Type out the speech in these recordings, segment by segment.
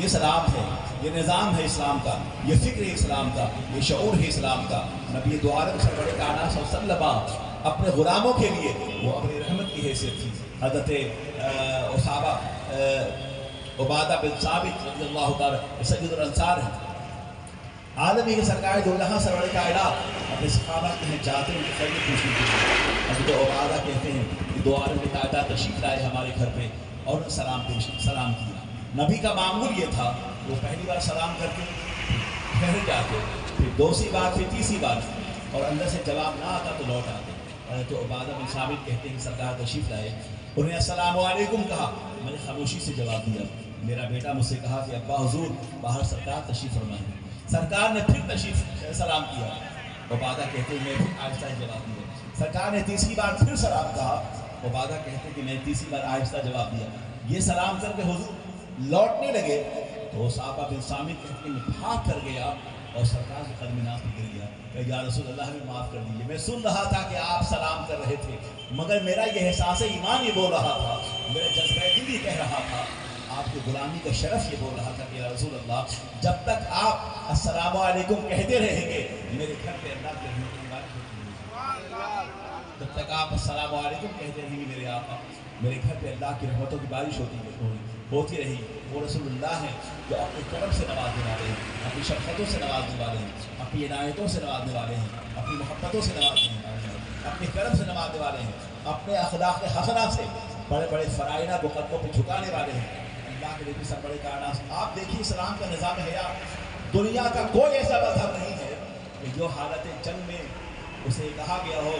یہ سلام ہے، یہ نظام ہے اسلام کا، یہ فکر ہے اسلام کا، یہ شعور ہے اسلام کا۔ نبی دو عالم سرور کائنات صلی اللہ علیہ وسلم اپنے غلاموں کے لیے وہ اپنی رحمت کی حیثیت تھی۔ حضرت صحابہ عبادہ بن ثابت رضی اللہ تعالیٰ سید الانصار ہیں، عالمی کے سرکار دو جہاں سرور کائنات اپنے صحابہ کے ہیں جاتے ہیں ان کی خیریت پوچھنے کے لیے۔ حضرت عبادہ کہتے ہیں کہ دو عالم کی کائنات تشریف لائے ہمارے گھر پہ اور سلام کیا۔ نبی کا معمول یہ تھا وہ پہلی بار سلام کر کے ٹھہر جاتے، پھر دوسری بار، پھر تیسری بار، اور اندر سے جواب نہ آتا تو لوٹ آتے۔ تو عبادہ بن ثابت کہتے ہیں کہ سرکار تشریف لائے، انہوں نے السلام علیکم کہا، میں نے خاموشی سے جواب دیا۔ میرا بیٹا مجھ سے کہا کہ ابا حضور باہر سرکار تشریف فرمائیں۔ سرکار نے پھر تشریف سلام کیا، عبادہ کہتے ہیں میں پھر آہستہ جواب دیا۔ سرکار نے تیسری بار پھر سلام کہا، عبادہ کہتے ہیں کہ میں تیسری بار آہستہ جواب دیا۔ یہ سلام کر کے حضور لوٹنے لگے تو صحابہ بن ثابت کہتے ہیں میں بھاگ کر گیا اور سرکار کے قدم ناز پہ گر گیا کہ یا رسول اللہ ہمیں معاف کر دیجیے، میں سن رہا تھا کہ آپ سلام کر رہے تھے مگر میرا یہ احساس ایمان یہ بول رہا تھا، میرا جذبہ دل یہ کہہ رہا تھا، آپ کی غلامی کا شرف یہ بول رہا تھا کہ یا رسول اللہ جب تک آپ السلام علیکم کہتے رہیں گے میرے گھر پہ اللہ کی رحمت کی بارش ہوتی ہے۔ جب تک آپ السلام علیکم کہتے رہیں گے میرے آقا، میرے گھر پہ اللہ کی رحمتوں کی بارش ہوتی رہی۔ وہ رسول اللہ ہیں جو اپنے کرم سے نوازنے والے ہیں، اپنی شفقتوں سے نوازنے والے ہیں، اپنی عنایتوں سے نوازنے والے ہیں، اپنی محبتوں سے نوازنے والے ہیں، اپنے کرم سے نوازنے والے ہیں، اپنے اخلاق حسنہ سے بڑے بڑے فرائض کو قدموں پہ جھکانے والے ہیں۔ اللہ کے نبی سرور کائنات آپ دیکھیے اسلام کا نظام حیات، دنیا کا کوئی ایسا مذہب نہیں ہے کہ جو حالت جنگ میں اسے کہا گیا ہو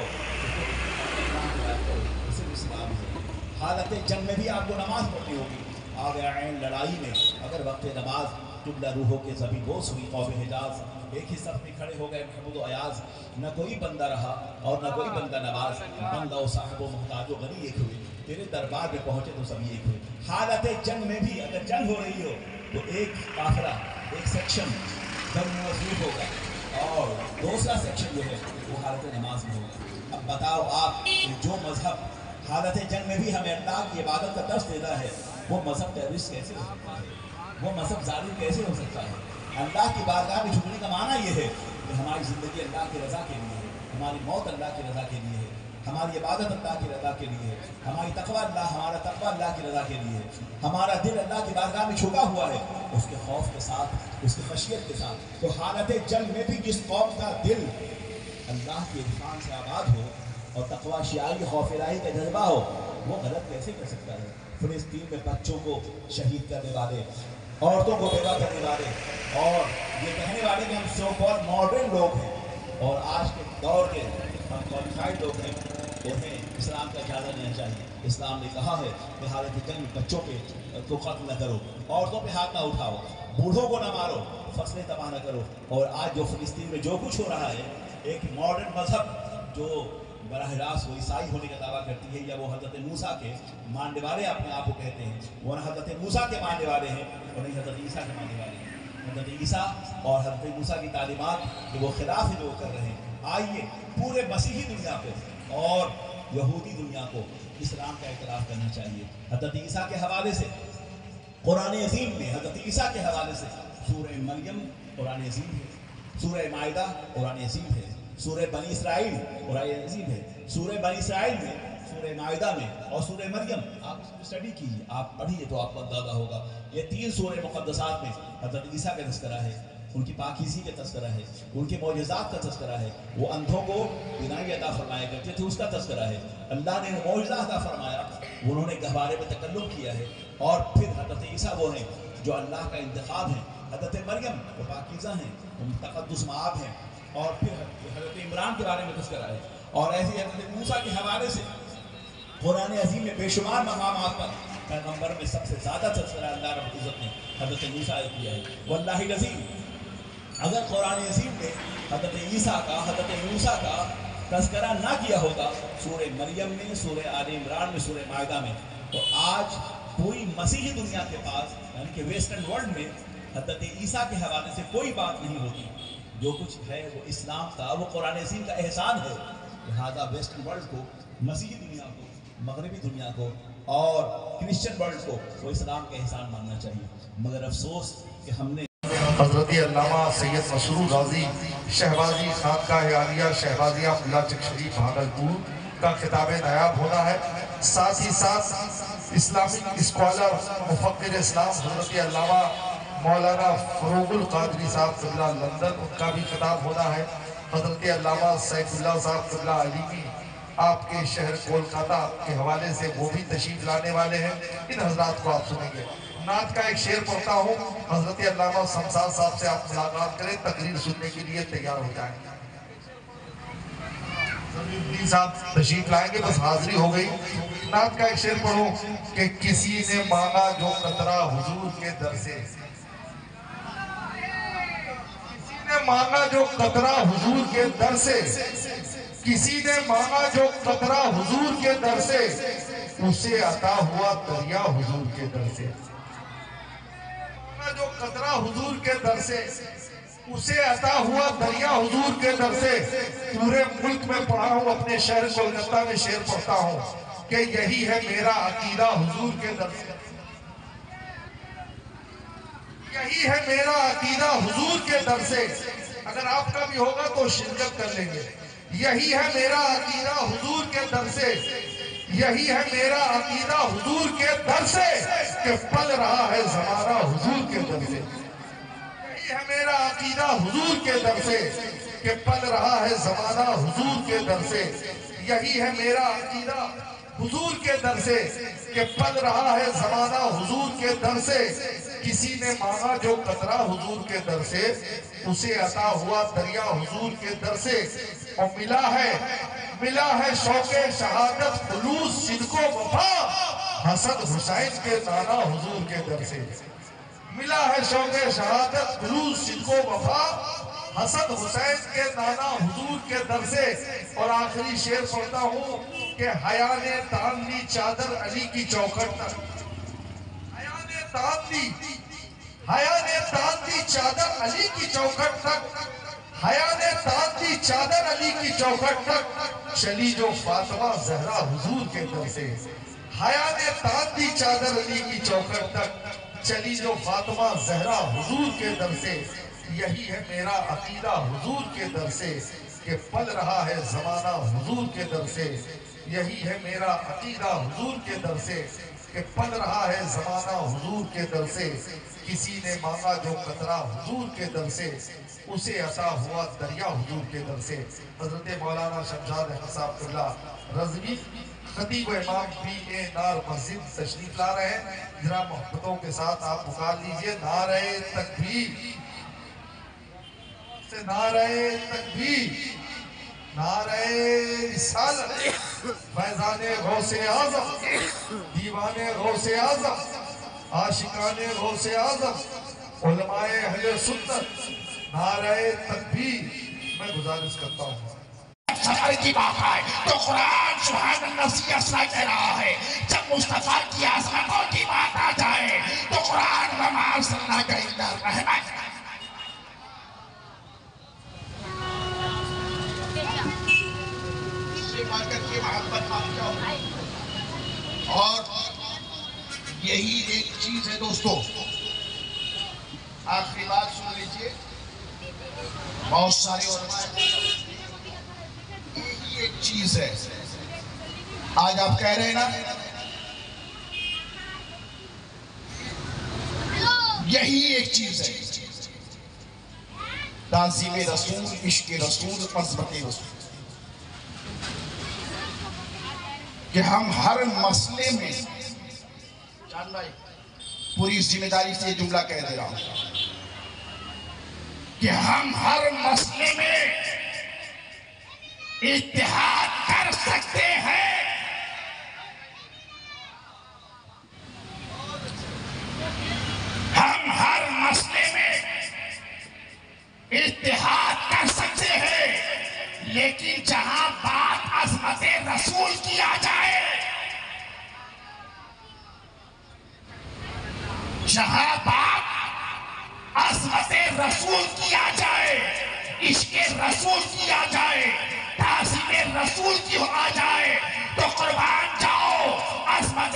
اسے اسلام ہے۔ حالت جنگ میں بھی آپ کو نماز پڑھنی ہوگی۔ آگ عین لڑائی میں اگر وقت نماز جملہ روحوں کے زبی بوس ہوئی قوم حجاز، ایک ہی صف میں کھڑے ہو گئے محمود و ایاز، نہ کوئی بندہ رہا اور نہ کوئی بندہ نواز، بندہ و صاحب و محتاج و غنی ایک ہوئے، تیرے دربار میں پہنچے تو سبھی ایک ہوئے۔ حالت جنگ میں بھی اگر جنگ ہو رہی ہو تو ایک قافلہ، ایک سیکشن جنگ میں مصروف ہوگا اور دوسرا سیکشن جو ہے وہ حالت نماز میں ہوگا۔ اب بتاؤ آپ جو مذہب حالت جنگ میں بھی ہمیں اللہ کی عبادت کا درس دیتا ہے وہ مذہب ٹیررسٹ کیسے ہو سکتا ہے؟ وہ مذہب ظالم کیسے ہو سکتا ہے؟ اللہ کی بارگاہ میں جھکنے کا معنی یہ ہے کہ ہماری زندگی اللہ کی رضا کے لیے ہے، ہماری موت اللہ کی رضا کے لیے ہے، ہماری عبادت اللہ کی رضا کے لیے ہے، ہماری ہمارا تقویٰ اللہ کی رضا کے لیے ہے، ہمارا دل اللہ کی بارگاہ میں جھکا ہوا ہے اس کے خوف کے ساتھ، اس کی خشیت کے ساتھ۔ تو حالت جنگ میں بھی جس قوم کا دل اللہ کے عرفان سے آباد ہو اور تقویٰ شیعی خوف الہی کا جذبہ ہو وہ غلط کیسے کر سکتا ہے؟ فلسطین میں بچوں کو شہید کرنے والے، عورتوں کو بیوہ کرنے والے اور یہ کہنے والے کہ ہم سو کال ماڈرن لوگ ہیں اور آج کے دور کے ہم کوالیفائڈ لوگ ہیں، انہیں اسلام کا اجازت لینا چاہیے۔ اسلام نے کہا ہے کہ حالت جنگ میں بچوں کو قتل نہ کرو، عورتوں پہ ہاتھ نہ اٹھاؤ، بوڑھوں کو نہ مارو، فصلیں تباہ نہ کرو۔ اور آج جو فلسطین میں جو کچھ ہو رہا ہے، ایک ماڈرن مذہب جو براہ راست وہ عیسائی ہونے کا دعویٰ کرتی ہے یا وہ حضرت موسیٰ کے ماننے والے اپنے آپ کو کہتے ہیں، وہ نہ حضرت موسیٰ کے ماننے والے ہیں اور نہیں حضرت عیسیٰ کے ماننے والے ہیں۔ حضرت عیسیٰ اور حضرت موسیٰ کی تعلیمات کہ وہ خلاف ہے جو کر رہے ہیں۔ آئیے پورے مسیحی دنیا کو اور یہودی دنیا کو اسلام کا اعتراف کرنا چاہیے۔ حضرت عیسیٰ کے حوالے سے قرآن عظیم میں حضرت عیسیٰ کے حوالے سے سورہ مریم قرآن عظیم ہے، سورہ مائدہ قرآن عظیم ہے، سورہ بنی اسرائیل قرآن عظیم ہے۔ سورہ بنی اسرائیل میں، سورہ مائدہ میں اور سورہ مریم آپ اس کو اسٹڈی کیجیے، آپ پڑھیے تو آپ کو اندازہ ہوگا۔ یہ تین سورہ مقدسات میں حضرت عیسیٰ کا تذکرہ ہے، ان کی پاکیزگی کا تذکرہ ہے، ان کے معجزات کا تذکرہ ہے، وہ اندھوں کو بینائی عطا فرمایا کرتے تھے اس کا تذکرہ ہے، اللہ نے معجزہ عطا فرمایا، انہوں نے گہوارے میں تکلم کیا ہے۔ اور پھر حضرت عیسیٰ وہ ہیں جو اللہ کا انتخاب ہیں، حضرت مریم وہ پاکیزہ ہیں، وہ تقدس مآب ہیں، اور پھر حضرت عمران کے بارے میں تذکرہ ہے۔ اور ایسی حضرت موسیٰ کے حوالے سے قرآن عظیم میں بے شمار مقامات پر پیغمبر میں سب سے زیادہ تذکرہ اللہ رب العزت نے حضرت موسیٰ نے کیا ہے۔ واللہ العظیم اگر قرآن عظیم میں حضرت عیسیٰ کا، حضرت موسیٰ کا تذکرہ نہ کیا ہوگا سورہ مریم میں، سورہ آل عمران میں، سورہ مائدہ میں، تو آج پوری مسیحی دنیا کے پاس یعنی کہ ویسٹرن ورلڈ میں حضرت عیسیٰ کے حوالے سے کوئی بات نہیں ہوتی۔ جو کچھ ہے وہ اسلام کا، وہ قرآن عظیم کا احسان ہے۔ لہذا ویسٹرن ورلڈ کو، مسیحی دنیا کو، مغربی دنیا کو اور کرسچن ورلڈ کو وہ اسلام کا احسان ماننا چاہیے، مگر افسوس کہ ہم نے حضرت علامہ سید مسرور رازی شہبازی خانقاہ عالیہ شہبازیہ ملا چک شریف بھاگلپور کا خطاب نایاب ہونا ہے۔ ساتھ ہی ساتھ اسلامک اسکالر مفکر اسلام حضرت علامہ مولانا فروغ القادری صاحب قبلہ لندن، ان کا بھی خطاب ہونا ہے۔ حضرت علامہ سیف اللہ صاحب قبلہ علیمی آپ کے شہر کولکاتہ کے حوالے سے وہ بھی تشریف لانے والے ہیں، ان حضرات کو آپ سنیں گے۔ نعت کا ایک شعر پڑھتا ہوں، حضرت علامہ سمسار صاحب سے آپ ملاقات کریں، تقریر سننے کے لیے تیار ہو جائیں۔ الدین صاحب تشریف لائیں گے، بس حاضری ہو گئی۔ نعت کا ایک شعر پڑھو کہ کسی نے مانگا جو قطرہ حضور کے در سے، کسی نے مانگا جو قطرہ حضور کے در سے، کسی نے مانگا جو قطرہ حضور کے در سے، اسے عطا ہوا دریا حضور کے در سے۔ جو قطرہ حضور کے در سے، اسے عطا ہوا دریا حضور کے در سے۔ پورے ملک میں پڑھا ہوں، اپنے شہر کولکاتہ میں شعر پڑھتا ہوں کہ یہی ہے میرا عقیدہ حضور کے در سے، یہی ہے میرا عقیدہ حضور کے در سے۔ اگر آپ کا بھی ہوگا تو شرکت کر لیں گے۔ یہی ہے میرا عقیدہ حضور کے در سے، یہی ہے میرا عقیدہ حضور کے در سے، کہ پل رہا ہے زمانہ حضور کے در سے۔ یہی ہے میرا عقیدہ حضور کے در سے، کہ پل رہا ہے زمانہ حضور کے در سے۔ یہی ہے میرا عقیدہ حضور کے در سے، کہ پل رہا ہے زمانہ حضور کے در سے۔ کسی نے مانگا جو قطرہ حضور کے در سے، اسے عطا ہوا دریا حضور کے در سے۔ اور ملا ہے شوق شہادت خلوص صدق و وفا، حسن حسین کے نانا حضور کے در سے۔ ملا ہے شوق شہادت خلوص صدق و وفا، حسن حسین کے نانا حضور کے در سے۔ اور آخری شعر پڑھتا ہوں کہ حیا نے تان لی چادر علی کی چوکھٹ تک، حیا نے تان دی چادر علی کی چوکھٹ تک، حیا نے تان دی چادر علی کی چوکھٹ تک، چلی جو فاطمہ زہرا حضور کے در سے۔ حیا نے تان دی چادر علی کی چوکھٹ تک، چلی جو فاطمہ زہرا حضور کے در سے۔ یہی ہے میرا عقیدہ حضور کے در سے، کہ پل رہا ہے زمانہ حضور کے در سے۔ یہی ہے میرا عقیدہ حضور کے در سے، کہ پل رہا ہے زمانہ حضور کے در سے۔ کسی نے مانگا جو قطرہ حضور کے در سے، اسے عطا ہوا دریا حضور کے در سے۔ حضرت مولانا شمشاد احمد صاحب قبلہ رضوی خطیب و امام پی اے نار مسجد تشریف لا رہے ہیں، ذرا محبتوں کے ساتھ آپ پکار لیجئے نعرہ تکبیر، سے نعرہ تکبیر، نعرہ رسالت، فیضان غوث اعظم، دیوان غوث اعظم، عاشقان غوث اعظم، علماء اہل سنت، نعرہ تکبیر۔ میں گزارش کرتا ہوں سفر کی بات ہے تو قرآن سبحان اللہ سے اصلاح کہہ رہا ہے، جب مصطفیٰ کی عظمتوں کی بات آ جائے تو قرآن وما ارسلناک الا رحمۃ۔ اور یہی ایک چیز ہے دوستو، آخری بات سن لیجئے، بہت سارے علماء یہی ایک چیز ہے، آج آپ کہہ رہے ہیں نا یہی ایک چیز ہے، تعظیم رسول، عشق رسول، عظمت رسول، کہ ہم ہر مسئلے میں، جان بھائی پوری ذمہ داری سے یہ جملہ کہہ دے رہا ہوں کہ ہم ہر مسئلے میں اتحاد کر سکتے ہیں، ہم ہر مسئلے میں اتحاد کر سکتے ہیں، لیکن جہاں بات عظمت رسول کی آ جائے، جہاں بات عظمت رسول کی آ جائے، عشق رسول کی آ جائے، تعظیم رسول کی آ جائے، تو قربان جاؤ عظمت